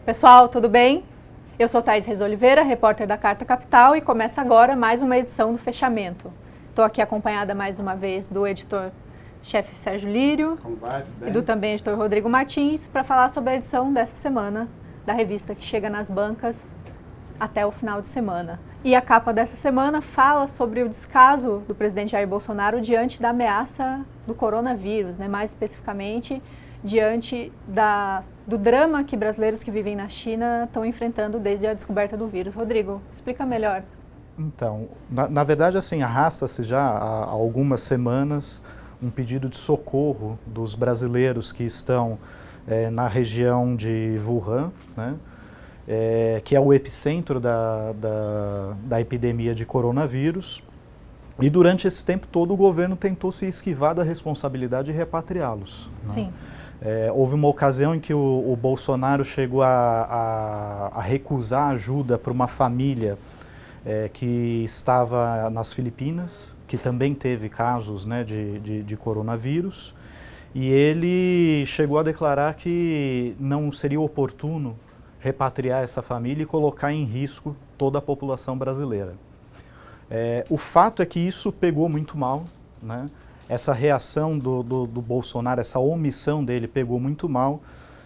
Pessoal, tudo bem? Eu sou Thaís Reis Oliveira, repórter da Carta Capital, e começa agora mais uma edição do Fechamento. Estou aqui acompanhada mais uma vez do editor-chefe Sérgio Lírio e do também editor Rodrigo Martins para falar sobre a edição dessa semana da revista que chega nas bancas até o final de semana. E a capa dessa semana fala sobre o descaso do presidente Jair Bolsonaro diante da ameaça do coronavírus, mais especificamente diante do drama que brasileiros que vivem na China estão enfrentando desde a descoberta do vírus. Rodrigo, explica melhor. Então, na verdade, assim, arrasta-se já há algumas semanas um pedido de socorro dos brasileiros que estão na região de Wuhan, né, que é o epicentro da epidemia de coronavírus. E durante esse tempo todo o governo tentou se esquivar da responsabilidade de repatriá-los. Sim. Houve uma ocasião em que o Bolsonaro chegou a recusar ajuda para uma família que estava nas Filipinas, que também teve casos, né, de coronavírus, e ele chegou a declarar que não seria oportuno repatriar essa família e colocar em risco toda a população brasileira. O fato é que isso pegou muito mal, né? Essa reação do Bolsonaro, essa omissão dele pegou muito mal,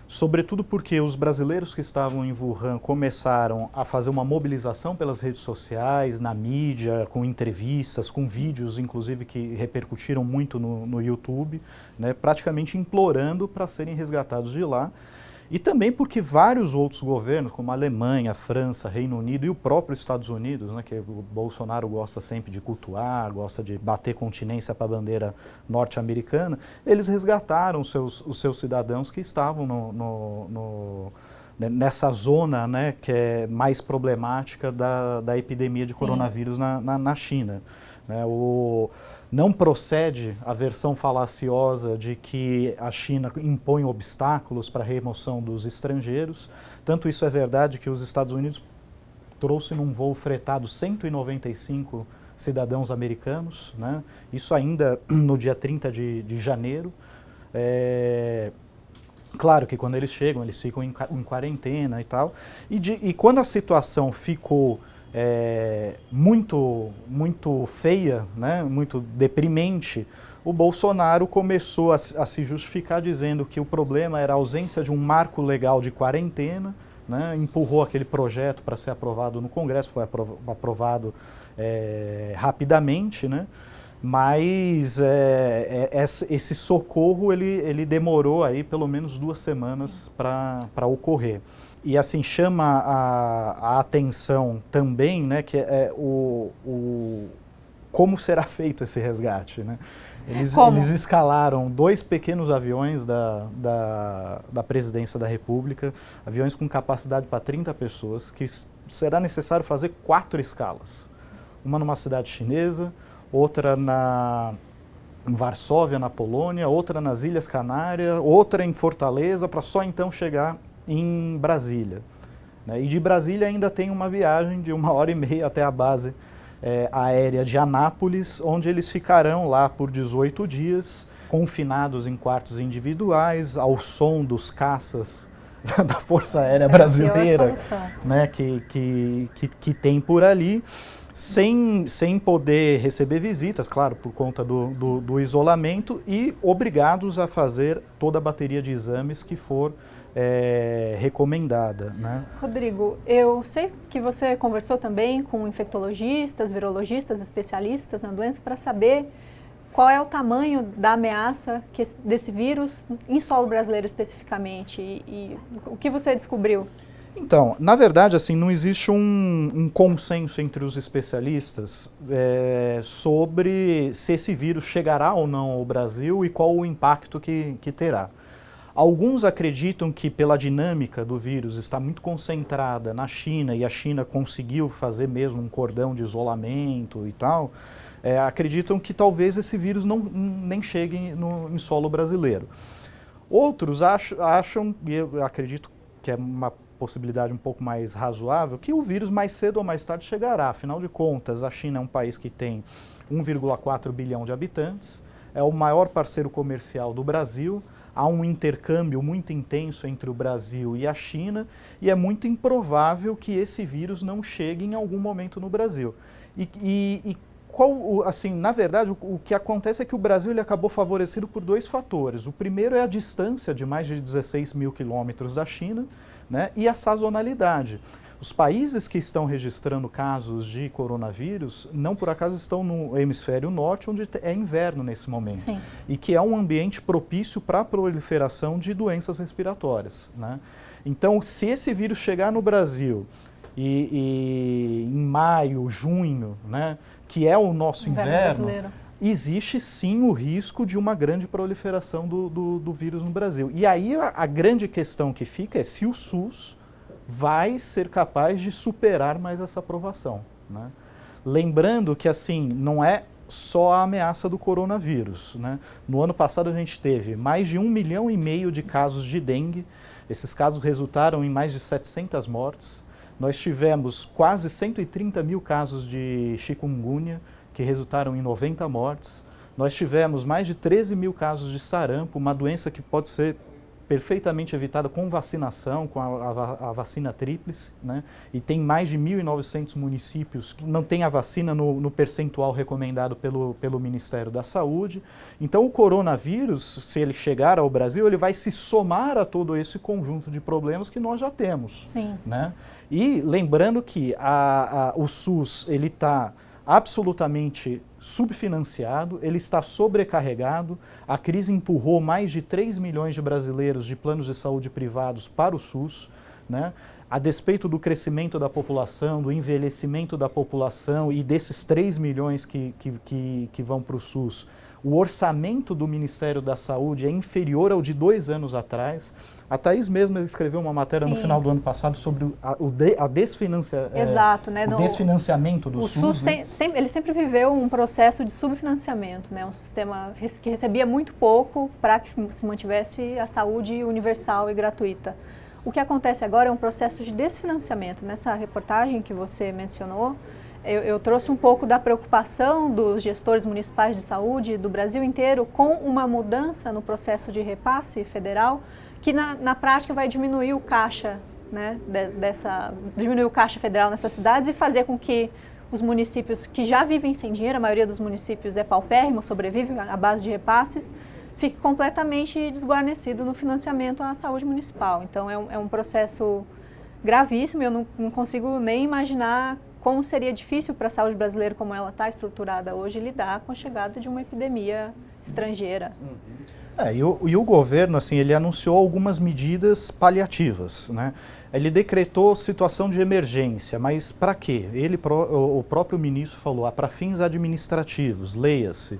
sobretudo porque os brasileiros que estavam em Wuhan começaram a fazer uma mobilização pelas redes sociais, na mídia, com entrevistas, com vídeos, inclusive, que repercutiram muito no YouTube, né, praticamente implorando para serem resgatados de lá. E também porque vários outros governos, como a Alemanha, a França, Reino Unido e o próprio Estados Unidos, né, que o Bolsonaro gosta sempre de cultuar, gosta de bater continência para a bandeira norte-americana, eles resgataram os seus cidadãos que estavam nessa zona, né, que é mais problemática da epidemia de coronavírus na China. Né, não procede a versão falaciosa de que a China impõe obstáculos para a remoção dos estrangeiros. Tanto isso é verdade que os Estados Unidos trouxe num voo fretado 195 cidadãos americanos, né? Isso ainda no dia 30 de janeiro. Claro que quando eles chegam, eles ficam em quarentena e tal. E quando a situação ficou muito feia, né, muito deprimente, o Bolsonaro começou a se justificar dizendo que o problema era a ausência de um marco legal de quarentena, né, empurrou aquele projeto para ser aprovado no Congresso, foi aprovado rapidamente, né, mas esse socorro ele demorou aí pelo menos 2 semanas para ocorrer. E assim, chama a atenção também, né, que como será feito esse resgate, né? Eles escalaram 2 pequenos aviões da Presidência da República, aviões com capacidade para 30 pessoas, que será necessário fazer 4 escalas. Uma numa cidade chinesa, outra em Varsóvia, na Polônia, outra nas Ilhas Canárias, outra em Fortaleza, para só então chegar em Brasília. Né? E de Brasília ainda tem uma viagem de 1h30 até a base aérea de Anápolis, onde eles ficarão lá por 18 dias, confinados em quartos individuais, ao som dos caças da Força Aérea Brasileira, né, que tem por ali, sem poder receber visitas, claro, por conta do isolamento, e obrigados a fazer toda a bateria de exames que for recomendada. Né? Rodrigo, eu sei que você conversou também com infectologistas, virologistas, especialistas na doença para saber qual é o tamanho da ameaça desse vírus em solo brasileiro especificamente e o que você descobriu? Então, na verdade, assim, não existe um consenso entre os especialistas sobre se esse vírus chegará ou não ao Brasil e qual o impacto que terá. Alguns acreditam que pela dinâmica do vírus está muito concentrada na China e a China conseguiu fazer mesmo um cordão de isolamento e tal, acreditam que talvez esse vírus nem chegue em solo brasileiro. Outros acham, e eu acredito que é uma possibilidade um pouco mais razoável, que o vírus mais cedo ou mais tarde chegará. Afinal de contas, a China é um país que tem 1,4 bilhão de habitantes, é o maior parceiro comercial do Brasil. há um intercâmbio muito intenso entre o Brasil e a China, e é muito improvável que esse vírus não chegue em algum momento no Brasil. Assim, na verdade, o que acontece é que o Brasil ele acabou favorecido por dois fatores. O primeiro é a distância de mais de 16 mil quilômetros da China, né, e a sazonalidade. Os países que estão registrando casos de coronavírus, não por acaso estão no hemisfério norte, onde é inverno nesse momento. Sim. E que é um ambiente propício para a proliferação de doenças respiratórias, né? Então, se esse vírus chegar no Brasil e em maio, junho, né, que é o nosso inverno, existe sim o risco de uma grande proliferação do vírus no Brasil. E aí a grande questão que fica é se o SUS vai ser capaz de superar mais essa aprovação, né? Lembrando que assim, não é só a ameaça do coronavírus, né? No ano passado a gente teve mais de 1,5 milhão de casos de dengue. Esses casos resultaram em mais de 700 mortes. Nós tivemos quase 130 mil casos de chikungunya, que resultaram em 90 mortes. Nós tivemos mais de 13 mil casos de sarampo, uma doença que pode ser perfeitamente evitada com vacinação, com a vacina tríplice, né? E tem mais de 1.900 municípios que não têm a vacina no percentual recomendado pelo Ministério da Saúde. Então o coronavírus, se ele chegar ao Brasil, ele vai se somar a todo esse conjunto de problemas que nós já temos. Sim. Né? E lembrando que o SUS ele está absolutamente subfinanciado, ele está sobrecarregado, a crise empurrou mais de 3 milhões de brasileiros de planos de saúde privados para o SUS, né? A despeito do crescimento da população, do envelhecimento da população e desses 3 milhões que vão para o SUS, o orçamento do Ministério da Saúde é inferior ao de 2 anos atrás. A Thaís mesmo escreveu uma matéria no final do ano passado sobre o desfinanciamento do SUS. O SUS ele sempre viveu um processo de subfinanciamento, né? Um sistema que recebia muito pouco para que se mantivesse a saúde universal e gratuita. O que acontece agora é um processo de desfinanciamento. Nessa reportagem que você mencionou, eu trouxe um pouco da preocupação dos gestores municipais de saúde do Brasil inteiro com uma mudança no processo de repasse federal que na prática vai diminuir o caixa, né, diminuir o caixa federal nessas cidades e fazer com que os municípios que já vivem sem dinheiro, a maioria dos municípios é paupérrimo, sobrevive à base de repasses, fique completamente desguarnecido no financiamento à saúde municipal. Então é um processo gravíssimo, eu não consigo nem imaginar como seria difícil para a saúde brasileira, como ela está estruturada hoje, lidar com a chegada de uma epidemia estrangeira. E o governo, assim, ele anunciou algumas medidas paliativas, né? Ele decretou situação de emergência, mas para quê? O próprio ministro falou, para fins administrativos, leia-se,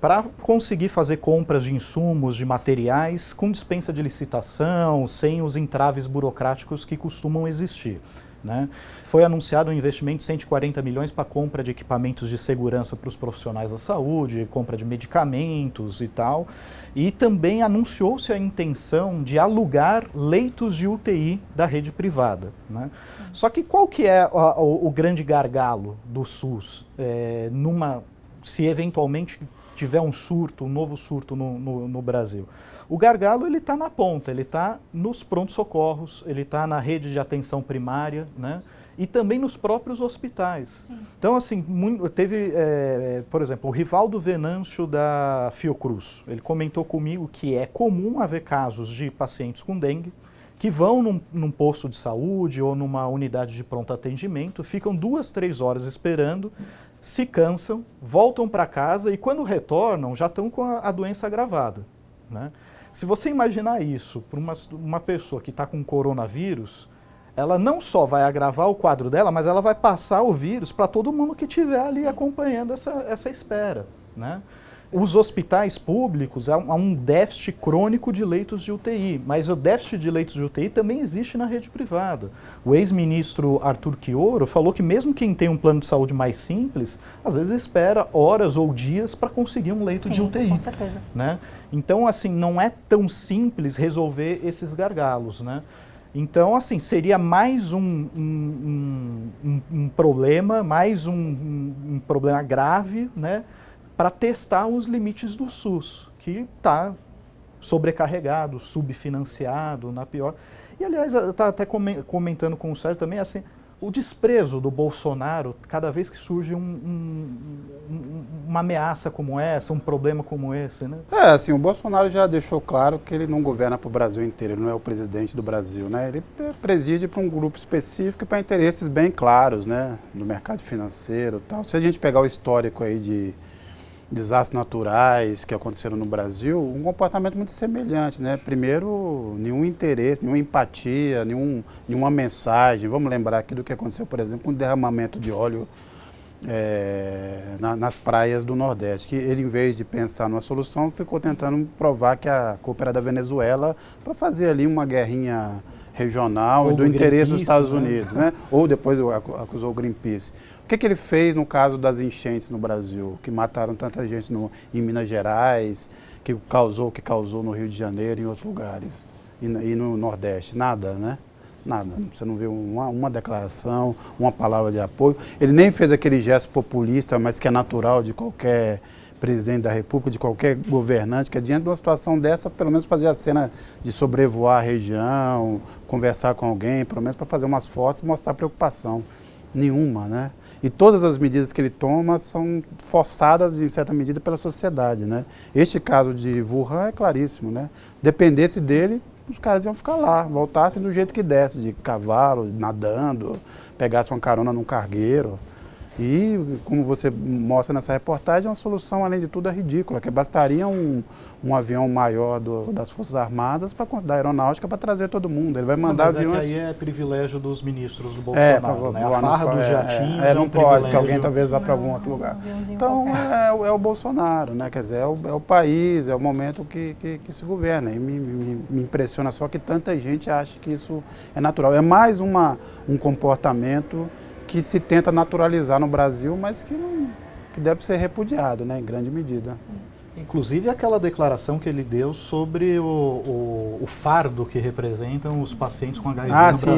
para conseguir fazer compras de insumos, de materiais, com dispensa de licitação, sem os entraves burocráticos que costumam existir. Né? Foi anunciado um investimento de 140 milhões para compra de equipamentos de segurança para os profissionais da saúde, compra de medicamentos e tal. E também anunciou-se a intenção de alugar leitos de UTI da rede privada. Né? Só que qual que é o grande gargalo do SUS se eventualmente tiver um novo surto no Brasil? O gargalo ele está na ponta, ele está nos prontos-socorros, ele está na rede de atenção primária, né? E também nos próprios hospitais. Sim. Então, assim, teve, por exemplo, o Rivaldo Venâncio da Fiocruz, ele comentou comigo que é comum haver casos de pacientes com dengue que vão num posto de saúde ou numa unidade de pronto atendimento, ficam 2, 3 horas esperando, se cansam, voltam para casa e quando retornam já estão com a doença agravada, né? Se você imaginar isso para uma pessoa que está com coronavírus, ela não só vai agravar o quadro dela, mas ela vai passar o vírus para todo mundo que estiver ali Sim. acompanhando essa espera, né? Os hospitais públicos, há um déficit crônico de leitos de UTI, mas o déficit de leitos de UTI também existe na rede privada. O ex-ministro Arthur Quioro falou que mesmo quem tem um plano de saúde mais simples, às vezes espera horas ou dias para conseguir um leito Sim, de UTI. Com certeza. Né? Então, assim, não é tão simples resolver esses gargalos, né? Então, assim, seria mais um problema, mais um problema grave, né? Para testar os limites do SUS, que está sobrecarregado, subfinanciado, na pior. E, aliás, eu estava até comentando com o Sérgio também, assim, o desprezo do Bolsonaro, cada vez que surge uma ameaça como essa, um problema como esse, né? Assim, o Bolsonaro já deixou claro que ele não governa para o Brasil inteiro, ele não é o presidente do Brasil, né? Ele preside para um grupo específico e para interesses bem claros, né? No mercado financeiro e tal. Se a gente pegar o histórico aí de desastres naturais que aconteceram no Brasil, um comportamento muito semelhante, né? Primeiro, nenhum interesse, nenhuma empatia, nenhuma mensagem. Vamos lembrar aqui do que aconteceu, por exemplo, com o derramamento de óleo nas praias do Nordeste, que ele, em vez de pensar numa solução, ficou tentando provar que a culpa era da Venezuela para fazer ali uma guerrinha regional e do interesse dos Estados Unidos, né? Ou depois acusou o Greenpeace. O que ele fez no caso das enchentes no Brasil, que mataram tanta gente em Minas Gerais, que causou no Rio de Janeiro e em outros lugares, e no Nordeste? Nada, né? Nada. Você não viu uma declaração, uma palavra de apoio. Ele nem fez aquele gesto populista, mas que é natural de qualquer presidente da República, de qualquer governante, que diante de uma situação dessa, pelo menos fazer a cena de sobrevoar a região, conversar com alguém, pelo menos para fazer umas fotos e mostrar preocupação. Nenhuma, né? E todas as medidas que ele toma são forçadas, em certa medida, pela sociedade, né? Este caso de Wuhan é claríssimo, né? Dependesse dele, os caras iam ficar lá, voltassem do jeito que desse, de cavalo, nadando, pegassem uma carona num cargueiro. E, como você mostra nessa reportagem, é uma solução, além de tudo, ridícula, que bastaria um avião maior das Forças Armadas, da aeronáutica, para trazer todo mundo. Ele vai mandar aviões... Mas aí é privilégio dos ministros do Bolsonaro, né? A farra dos jatinhos não pode, que alguém talvez vá para algum outro lugar. Então, é o Bolsonaro, né? Quer dizer, é o país, é o momento que se governa. E me impressiona só que tanta gente acha que isso é natural. É mais um comportamento que se tenta naturalizar no Brasil, mas que deve ser repudiado, né, em grande medida. Sim. Inclusive aquela declaração que ele deu sobre o fardo que representam os pacientes com HIV no Brasil.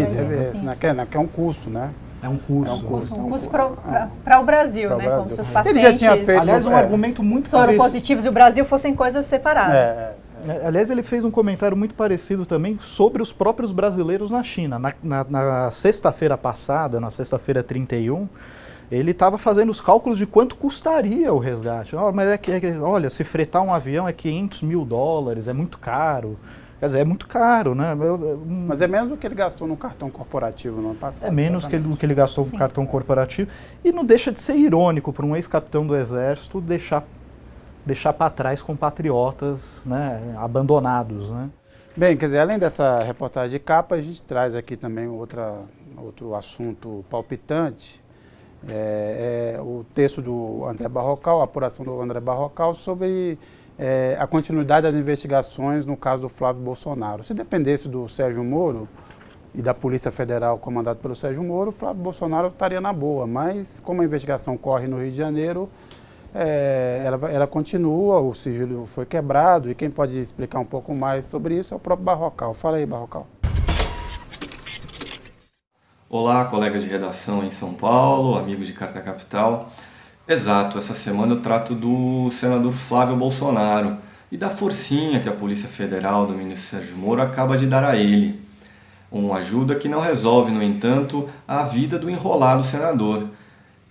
Sim, que é um custo, né? É um custo. Um custo para o Brasil, né? Como se os pacientes, ele já tinha feito, aliás, um argumento muito soropositivos e o Brasil fossem coisas separadas. Aliás, ele fez um comentário muito parecido também sobre os próprios brasileiros na China. Na sexta-feira passada, na sexta-feira 31, ele estava fazendo os cálculos de quanto custaria o resgate. Mas olha, se fretar um avião é $500 mil, é muito caro. Quer dizer, é muito caro, né? Mas é menos do que ele gastou no cartão corporativo no ano passado. É menos do que ele gastou no cartão corporativo. E não deixa de ser irônico para um ex-capitão do Exército deixar para trás compatriotas, né, abandonados, né? Bem, quer dizer, além dessa reportagem de capa, a gente traz aqui também outro assunto palpitante, o texto do André Barrocal, a apuração do André Barrocal sobre a continuidade das investigações no caso do Flávio Bolsonaro. Se dependesse do Sérgio Moro e da Polícia Federal comandada pelo Sérgio Moro, o Flávio Bolsonaro estaria na boa, mas como a investigação corre no Rio de Janeiro, ela continua, o sigilo foi quebrado, e quem pode explicar um pouco mais sobre isso é o próprio Barrocal. Fala aí, Barrocal. Olá, colegas de redação em São Paulo, amigos de Carta Capital. Exato, essa semana eu trato do senador Flávio Bolsonaro e da forcinha que a Polícia Federal do ministro Sérgio Moro acaba de dar a ele. Uma ajuda que não resolve, no entanto, a vida do enrolado senador,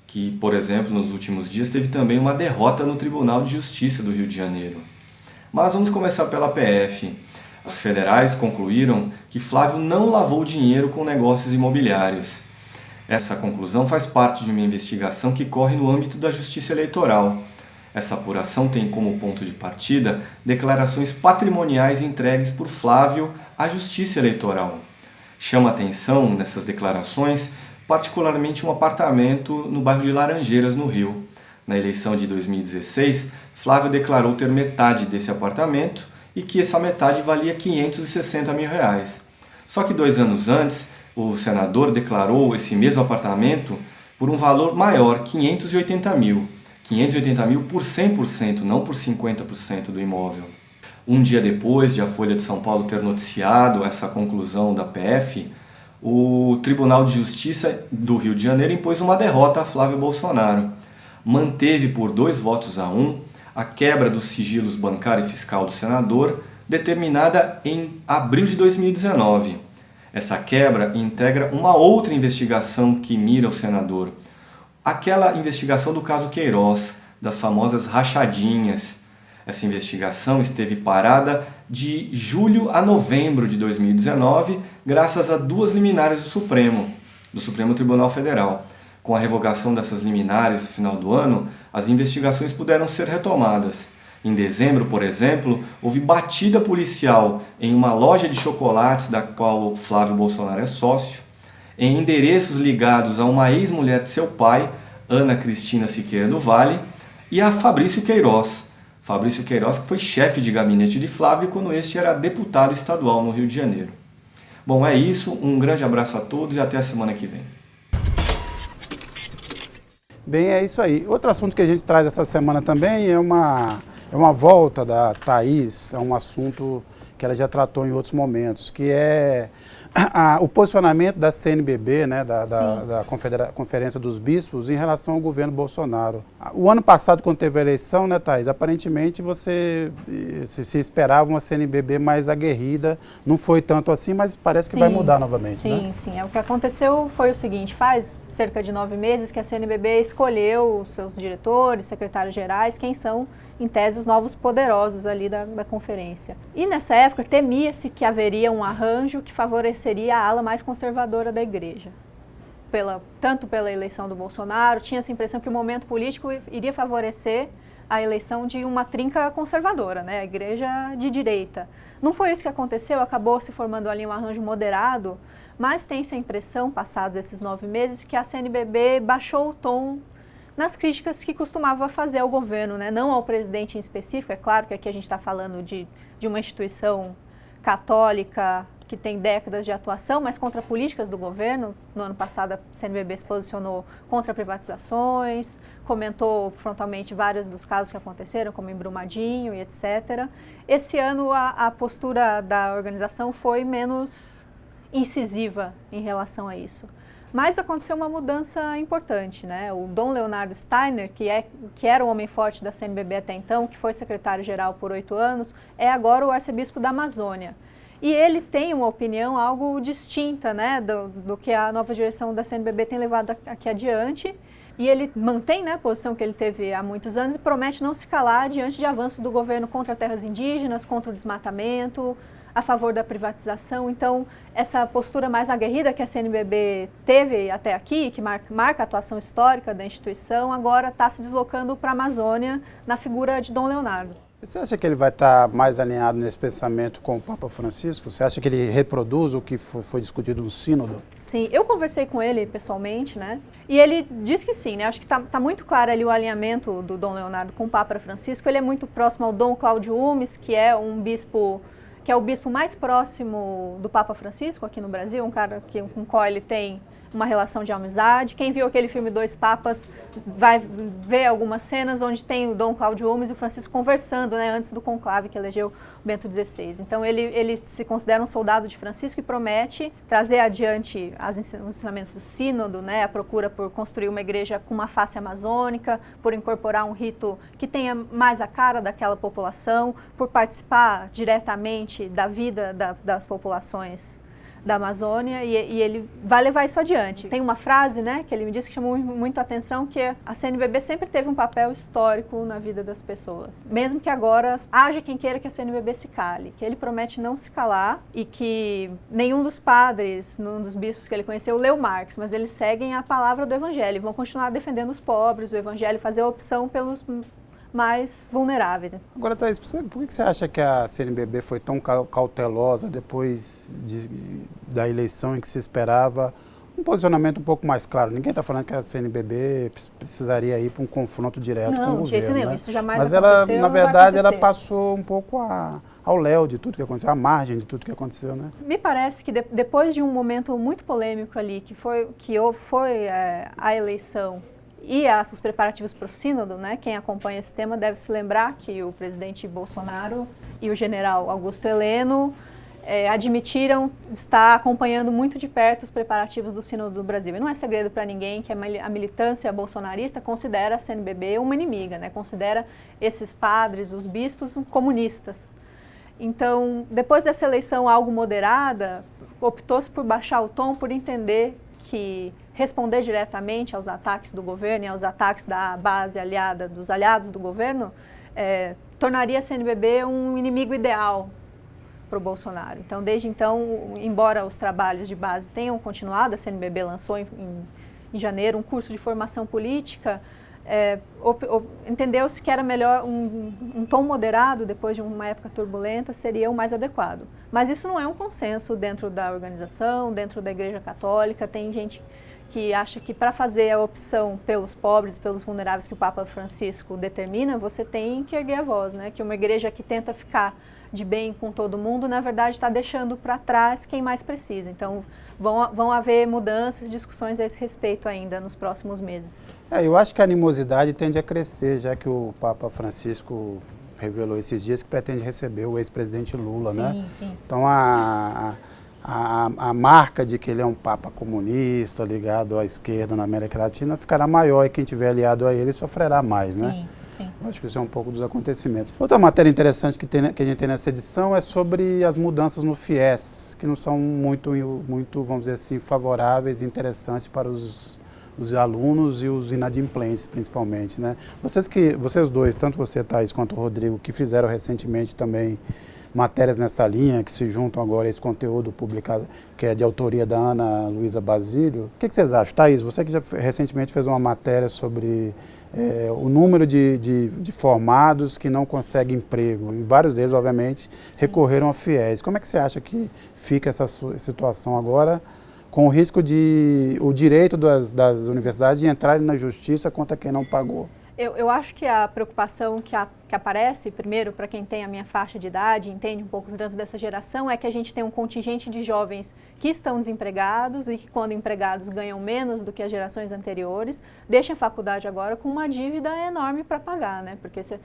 que, por exemplo, nos últimos dias teve também uma derrota no Tribunal de Justiça do Rio de Janeiro. Mas vamos começar pela PF. Os federais concluíram que Flávio não lavou dinheiro com negócios imobiliários. Essa conclusão faz parte de uma investigação que corre no âmbito da Justiça Eleitoral. Essa apuração tem como ponto de partida declarações patrimoniais entregues por Flávio à Justiça Eleitoral. Chama atenção nessas declarações particularmente um apartamento no bairro de Laranjeiras, no Rio. Na eleição de 2016, Flávio declarou ter metade desse apartamento e que essa metade valia R$560 mil. Só que 2 anos antes, o senador declarou esse mesmo apartamento por um valor maior, R$580 mil. R$580 mil por 100%, não por 50% do imóvel. Um dia depois de a Folha de São Paulo ter noticiado essa conclusão da PF, o Tribunal de Justiça do Rio de Janeiro impôs uma derrota a Flávio Bolsonaro. Manteve por 2 votos a 1 a quebra dos sigilos bancário e fiscal do senador, determinada em abril de 2019. Essa quebra integra uma outra investigação que mira o senador, aquela investigação do caso Queiroz, das famosas rachadinhas. Essa investigação esteve parada de julho a novembro de 2019, graças a 2 liminares do Supremo Tribunal Federal. Com a revogação dessas liminares no final do ano, as investigações puderam ser retomadas. Em dezembro, por exemplo, houve batida policial em uma loja de chocolates da qual Flávio Bolsonaro é sócio, em endereços ligados a uma ex-mulher de seu pai, Ana Cristina Siqueira do Vale, e a Fabrício Queiroz. Fabrício Queiroz, que foi chefe de gabinete de Flávio quando este era deputado estadual no Rio de Janeiro. Bom, é isso. Um grande abraço a todos e até a semana que vem. Bem, é isso aí. Outro assunto que a gente traz essa semana também é uma volta da Thaís a um assunto que ela já tratou em outros momentos, que é o posicionamento da CNBB, né, da Conferência dos Bispos, em relação ao governo Bolsonaro. O ano passado, quando teve a eleição, né, Thaís, aparentemente se esperava uma CNBB mais aguerrida, não foi tanto assim, mas parece que vai mudar novamente. Sim, né? sim. O que aconteceu foi o seguinte, faz cerca de 9 meses que a CNBB escolheu os seus diretores, secretários gerais, quem são, em tese, os novos poderosos ali da conferência. E nessa época temia-se que haveria um arranjo que favoreceria a ala mais conservadora da igreja. Tanto pela eleição do Bolsonaro, tinha essa impressão que o momento político iria favorecer a eleição de uma trinca conservadora, né? A igreja de direita. Não foi isso que aconteceu, acabou se formando ali um arranjo moderado, mas tem-se a impressão, passados esses 9 meses, que a CNBB baixou o tom nas críticas que costumava fazer ao governo, né? Não ao presidente em específico, é claro que aqui a gente está falando de uma instituição católica que tem décadas de atuação, mas contra políticas do governo. No ano passado a CNBB se posicionou contra privatizações, comentou frontalmente vários dos casos que aconteceram, como em Brumadinho e etc. Esse ano a postura da organização foi menos incisiva em relação a isso. Mas aconteceu uma mudança importante, né? O Dom Leonardo Steiner, que era o homem forte da CNBB até então, que foi secretário-geral por 8 anos, é agora o arcebispo da Amazônia. E ele tem uma opinião algo distinta, né, do que a nova direção da CNBB tem levado aqui adiante. E ele mantém, né, a posição que ele teve há muitos anos e promete não se calar diante de avanços do governo contra terras indígenas, contra o desmatamento, a favor da privatização. Então, essa postura mais aguerrida que a CNBB teve até aqui, que marca a atuação histórica da instituição, agora está se deslocando para a Amazônia na figura de Dom Leonardo. Você acha que ele vai estar mais alinhado nesse pensamento com o Papa Francisco? Você acha que ele reproduz o que foi discutido no sínodo? Sim, eu conversei com ele pessoalmente, né? E ele diz que sim, né? Acho que tá muito claro ali o alinhamento do Dom Leonardo com o Papa Francisco. Ele é muito próximo ao Dom Cláudio Umes, que é um bispo, que é o bispo mais próximo do Papa Francisco aqui no Brasil, um cara com o qual ele tem uma relação de amizade. Quem viu aquele filme Dois Papas vai ver algumas cenas onde tem o Dom Cláudio Umes e o Francisco conversando, né, antes do conclave que elegeu Bento XVI. Então ele se considera um soldado de Francisco e promete trazer adiante os ensinamentos do sínodo, né, a procura por construir uma igreja com uma face amazônica, por incorporar um rito que tenha mais a cara daquela população, por participar diretamente da vida das populações da Amazônia, e ele vai levar isso adiante. Tem uma frase, né, que ele me disse que chamou muito a atenção, que a CNBB sempre teve um papel histórico na vida das pessoas. Mesmo que agora haja quem queira que a CNBB se cale, que ele promete não se calar e que nenhum dos padres, nenhum dos bispos que ele conheceu leu Marx, mas eles seguem a palavra do Evangelho, vão continuar defendendo os pobres, o Evangelho, fazer a opção pelos mais vulneráveis. Agora, Thaís, por que você acha que a CNBB foi tão cautelosa depois da eleição em que se esperava um posicionamento um pouco mais claro? Ninguém está falando que a CNBB precisaria ir para um confronto direto com o governo. Não, de jeito nenhum, né? isso jamais Mas aconteceu. Mas ela, na verdade, ela passou um pouco ao léu de tudo que aconteceu, à margem de tudo que aconteceu, né? Me parece que depois de um momento muito polêmico ali, que foi a eleição e os preparativos para o sínodo, né? Quem acompanha esse tema deve se lembrar que o presidente Bolsonaro e o general Augusto Heleno admitiram estar acompanhando muito de perto os preparativos do sínodo do Brasil. E não é segredo para ninguém que a militância bolsonarista considera a CNBB uma inimiga, né? Considera esses padres, os bispos, comunistas. Então, depois dessa eleição algo moderada, optou-se por baixar o tom, por entender que responder diretamente aos ataques do governo e aos ataques da base aliada, dos aliados do governo, tornaria a CNBB um inimigo ideal para o Bolsonaro. Então, desde então, embora os trabalhos de base tenham continuado, a CNBB lançou em janeiro um curso de formação política, entendeu-se que era melhor um tom moderado, depois de uma época turbulenta, seria o mais adequado. Mas isso não é um consenso dentro da organização, dentro da Igreja Católica. Tem gente que acha que para fazer a opção pelos pobres, pelos vulneráveis que o Papa Francisco determina, você tem que erguer a voz, né? Que uma igreja que tenta ficar de bem com todo mundo, na verdade, está deixando para trás quem mais precisa. Então, vão haver mudanças, discussões a esse respeito ainda nos próximos meses. Eu acho que a animosidade tende a crescer, já que o Papa Francisco revelou esses dias que pretende receber o ex-presidente Lula, sim, né? Sim. Então, a marca de que ele é um Papa comunista, ligado à esquerda na América Latina, ficará maior e quem tiver aliado a ele sofrerá mais, né? Sim. Eu acho que isso é um pouco dos acontecimentos. Outra matéria interessante que a gente tem nessa edição é sobre as mudanças no FIES, que não são muito, vamos dizer assim, favoráveis e interessantes para os alunos e os inadimplentes, principalmente, né? Vocês dois, tanto você, Thaís, quanto o Rodrigo, que fizeram recentemente também matérias nessa linha, que se juntam agora a esse conteúdo publicado, que é de autoria da Ana Luísa Basílio. O que vocês acham? Thaís, você que já recentemente fez uma matéria sobre o número de formados que não conseguem emprego, e vários deles, obviamente, recorreram a FIES. Como é que você acha que fica essa situação agora, com o risco de o direito das universidades de entrarem na justiça contra quem não pagou? Eu acho que a preocupação que aparece, primeiro, para quem tem a minha faixa de idade, entende um pouco os dramas dessa geração, é que a gente tem um contingente de jovens que estão desempregados e que, quando empregados, ganham menos do que as gerações anteriores, deixam a faculdade agora com uma dívida enorme para pagar, né? Porque se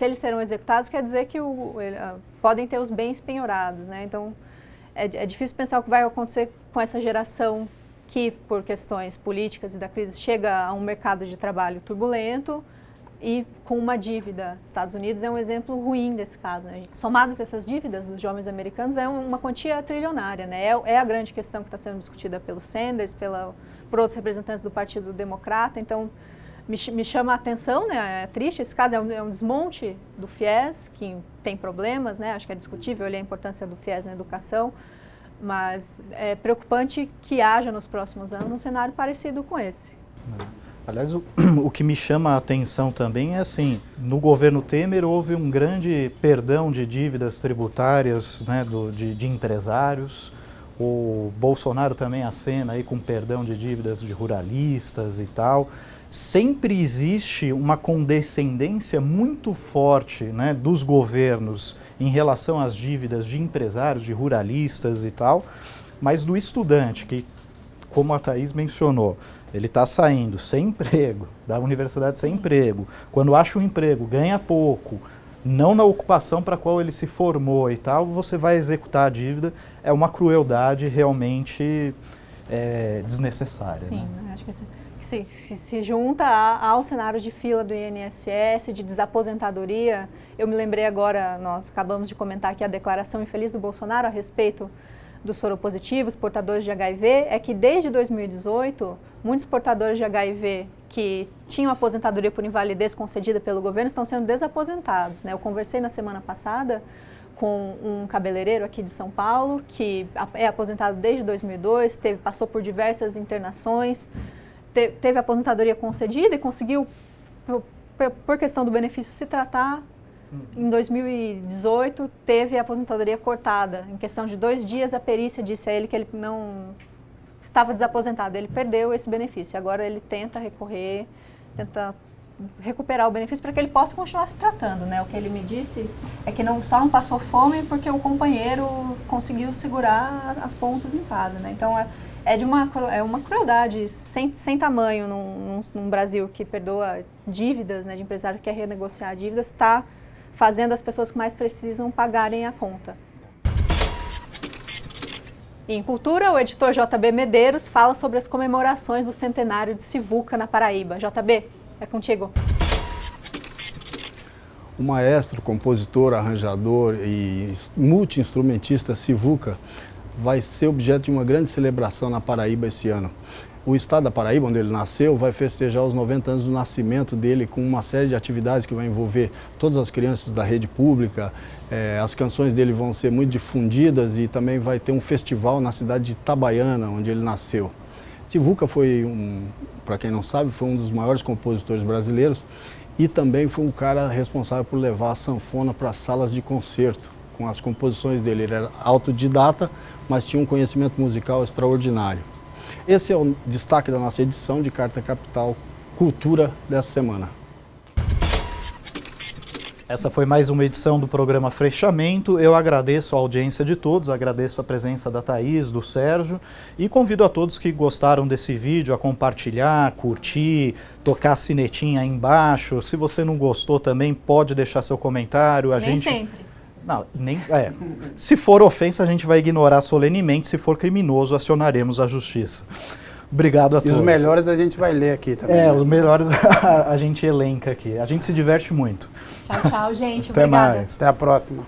eles serão executados, quer dizer que podem ter os bens penhorados, né? Então, é difícil pensar o que vai acontecer com essa geração que, por questões políticas e da crise, chega a um mercado de trabalho turbulento e com uma dívida. Estados Unidos é um exemplo ruim desse caso, né? Somadas essas dívidas dos jovens americanos, é uma quantia trilionária, né? É a grande questão que está sendo discutida pelo Sanders, por outros representantes do Partido Democrata. Então, me chama a atenção, né? É triste, esse caso é um desmonte do FIES, que tem problemas, né? Acho que é discutível a importância do FIES na educação, mas é preocupante que haja nos próximos anos um cenário parecido com esse. Aliás, o que me chama a atenção também é assim, no governo Temer houve um grande perdão de dívidas tributárias, né, de empresários. O Bolsonaro também acena aí com perdão de dívidas de ruralistas e tal. Sempre existe uma condescendência muito forte, né, dos governos em relação às dívidas de empresários, de ruralistas e tal, mas do estudante, que, como a Thaís mencionou, ele está saindo sem emprego, da universidade sem emprego, quando acha um emprego, ganha pouco, não na ocupação para a qual ele se formou e tal, você vai executar a dívida, é uma crueldade realmente desnecessária. Sim, né? Acho que se junta ao cenário de fila do INSS, de desaposentadoria. Eu me lembrei agora, nós acabamos de comentar aqui a declaração infeliz do Bolsonaro a respeito dos soropositivos, portadores de HIV, é que desde 2018, muitos portadores de HIV que tinham aposentadoria por invalidez concedida pelo governo estão sendo desaposentados, né? Eu conversei na semana passada com um cabeleireiro aqui de São Paulo, que é aposentado desde 2002, passou por diversas internações, teve aposentadoria concedida e conseguiu, por questão do benefício, se tratar. Em 2018, teve a aposentadoria cortada. Em questão de 2 dias, a perícia disse a ele que ele não estava desaposentado. Ele perdeu esse benefício. Agora ele tenta recorrer, tenta recuperar o benefício para que ele possa continuar se tratando, né? O que ele me disse é que só não passou fome porque o companheiro conseguiu segurar as pontas em casa, né? Então, é uma crueldade sem tamanho num Brasil que perdoa dívidas, né, de empresário que quer renegociar dívidas, está fazendo as pessoas que mais precisam pagarem a conta. E em cultura, o editor JB Medeiros fala sobre as comemorações do centenário de Sivuca, na Paraíba. JB, é contigo. O maestro, compositor, arranjador e multi-instrumentista Sivuca vai ser objeto de uma grande celebração na Paraíba esse ano. O estado da Paraíba, onde ele nasceu, vai festejar os 90 anos do nascimento dele com uma série de atividades que vai envolver todas as crianças da rede pública. As canções dele vão ser muito difundidas e também vai ter um festival na cidade de Itabaiana, onde ele nasceu. Sivuca foi, para quem não sabe, foi um dos maiores compositores brasileiros e também foi um cara responsável por levar a sanfona para as salas de concerto com as composições dele. Ele era autodidata, mas tinha um conhecimento musical extraordinário. Esse é o destaque da nossa edição de Carta Capital Cultura dessa semana. Essa foi mais uma edição do programa Fechamento. Eu agradeço a audiência de todos, agradeço a presença da Thaís, do Sérgio e convido a todos que gostaram desse vídeo a compartilhar, curtir, tocar a sinetinha aí embaixo. Se você não gostou também, pode deixar seu comentário. Nem sempre. Não, se for ofensa, a gente vai ignorar solenemente. Se for criminoso, acionaremos a justiça. Obrigado a todos. E os melhores a gente vai ler aqui também. Os melhores a gente elenca aqui. A gente se diverte muito. Tchau, tchau, gente. Até Obrigada. mais. Até a próxima.